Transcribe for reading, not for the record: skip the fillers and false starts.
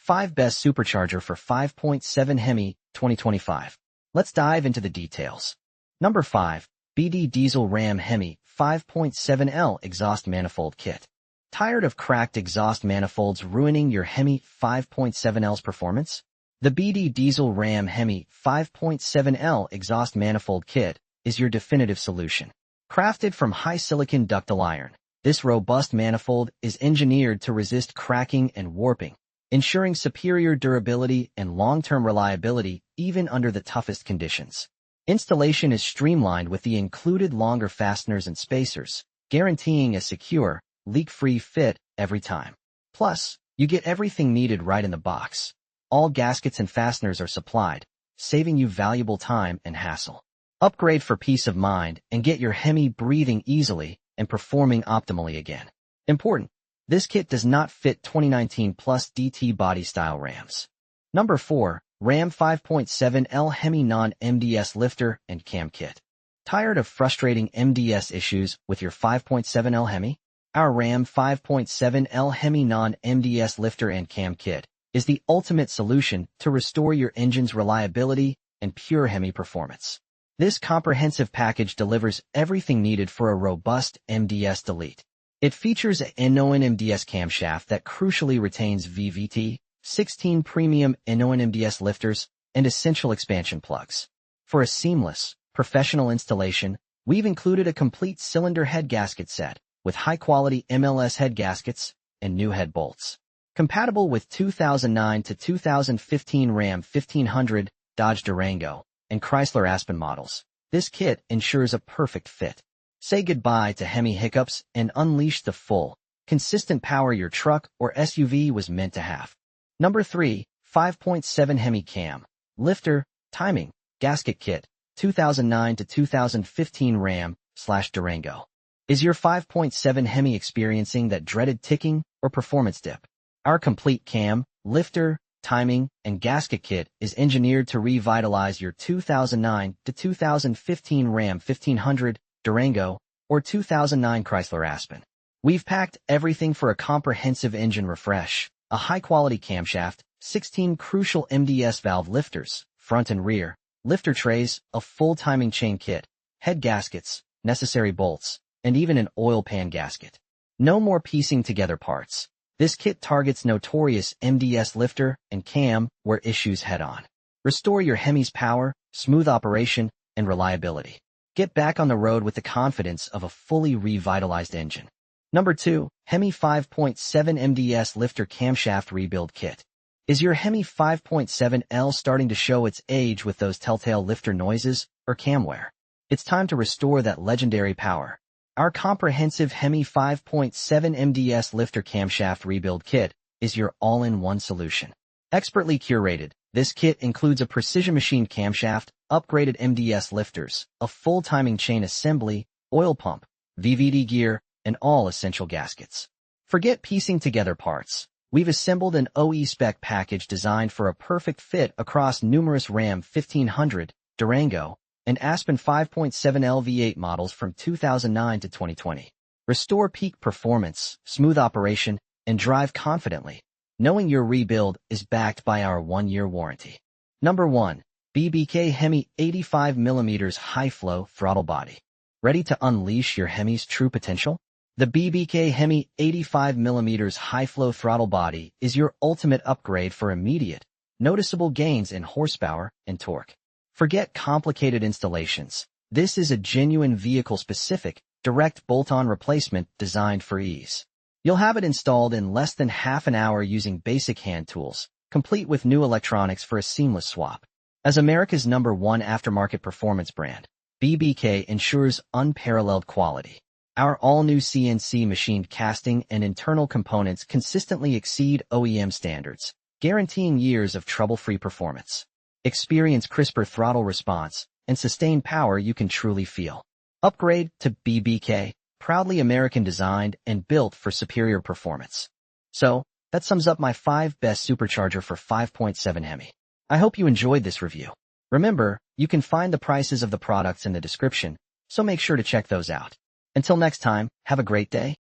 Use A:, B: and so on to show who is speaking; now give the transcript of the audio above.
A: 5 Best Supercharger for 5.7 Hemi 2025. Let's dive into the details. Number 5. BD Diesel Ram Hemi 5.7L Exhaust Manifold Kit. Tired of cracked exhaust manifolds ruining your Hemi 5.7L's performance? The BD Diesel Ram Hemi 5.7L Exhaust Manifold Kit is your definitive solution. Crafted from high-silicon ductile iron, this robust manifold is engineered to resist cracking and warping, ensuring superior durability and long-term reliability even under the toughest conditions. Installation is streamlined with the included longer fasteners and spacers, guaranteeing a secure, leak-free fit every time. Plus, you get everything needed right in the box. All gaskets and fasteners are supplied, saving you valuable time and hassle. Upgrade for peace of mind and get your Hemi breathing easily and performing optimally again. Important: this kit does not fit 2019 plus DT body style Rams. Number 4. Ram 5.7L Hemi Non-MDS Lifter and Cam Kit. Tired of frustrating MDS issues with your 5.7L Hemi? Our Ram 5.7L Hemi Non-MDS Lifter and Cam Kit is the ultimate solution to restore your engine's reliability and pure Hemi performance. This comprehensive package delivers everything needed for a robust MDS delete. It features a non-MDS camshaft that crucially retains VVT, 16 premium non-MDS lifters, and essential expansion plugs. For a seamless, professional installation, we've included a complete cylinder head gasket set with high-quality MLS head gaskets and new head bolts. Compatible with 2009 to 2015 Ram 1500, Dodge Durango, and Chrysler Aspen models, this kit ensures a perfect fit. Say goodbye to Hemi hiccups and unleash the full, consistent power your truck or SUV was meant to have. Number 3. 5.7 Hemi Cam, Lifter, Timing, Gasket Kit, 2009 to 2015 Ram/Durango. Is your 5.7 Hemi experiencing that dreaded ticking or performance dip? Our complete cam, lifter, timing, and gasket kit is engineered to revitalize your 2009 to 2015 Ram 1500, Durango, or 2009 Chrysler Aspen. We've packed everything for a comprehensive engine refresh: a high-quality camshaft, 16 crucial MDS valve lifters, front and rear, lifter trays, a full timing chain kit, head gaskets, necessary bolts, and even an oil pan gasket. No more piecing together parts. This kit targets notorious MDS lifter and cam where issues head-on. Restore your Hemi's power, smooth operation, and reliability. Get back on the road with the confidence of a fully revitalized engine. Number 2. Hemi 5.7 MDS Lifter Camshaft Rebuild Kit. Is your Hemi 5.7L starting to show its age with those telltale lifter noises or cam wear? It's time to restore that legendary power. Our comprehensive Hemi 5.7 MDS Lifter Camshaft Rebuild Kit is your all-in-one solution. Expertly curated, this kit includes a precision-machined camshaft, upgraded MDS lifters, a full timing chain assembly, oil pump, VVD gear, and all essential gaskets. Forget piecing together parts. We've assembled an OE-spec package designed for a perfect fit across numerous Ram 1500, Durango, and Aspen 5.7L V8 models from 2009 to 2020. Restore peak performance, smooth operation, and drive confidently, knowing your rebuild is backed by our 1-year warranty. Number 1. BBK Hemi 85mm High-Flow Throttle Body. Ready to unleash your Hemi's true potential? The BBK Hemi 85mm High-Flow Throttle Body is your ultimate upgrade for immediate, noticeable gains in horsepower and torque. Forget complicated installations. This is a genuine vehicle-specific, direct bolt-on replacement designed for ease. You'll have it installed in less than half an hour using basic hand tools, complete with new electronics for a seamless swap. As America's #1 aftermarket performance brand, BBK ensures unparalleled quality. Our all-new CNC machined casting and internal components consistently exceed OEM standards, guaranteeing years of trouble-free performance. Experience crisper throttle response and sustained power you can truly feel. Upgrade to BBK, proudly American designed and built for superior performance. So, that sums up my 5 best supercharger for 5.7 Hemi. I hope you enjoyed this review. Remember, you can find the prices of the products in the description, so make sure to check those out. Until next time, have a great day.